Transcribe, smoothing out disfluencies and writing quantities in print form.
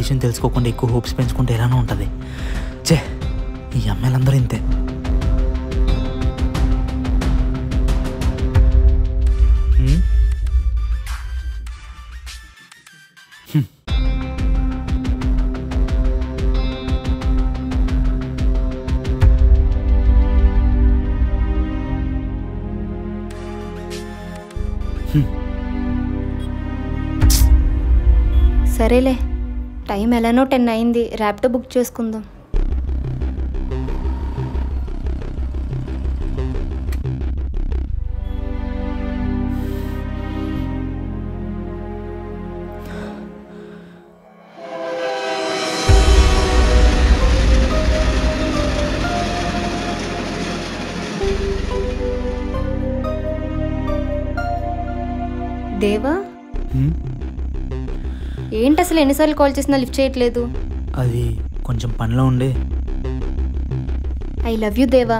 విషయం తెలుసుకోకుండా ఎక్కువ హోప్స్ పెంచుకుంటే ఎలానో ఉంటుంది. చే, ఈ అమ్మాయిలందరూ ఇంతే. సరేలే, టైం ఎలానో 10 అయింది, ర్యాపిడో బుక్ చేసుకుందాం. దేవా, ఏంటి అసలు ఎన్నిసార్లు కాల్ చేసినా లిఫ్ట్ చేయట్లేదు? అది కొంచెం పనిలో ఉండే. ఐ లవ్ యూ దేవా.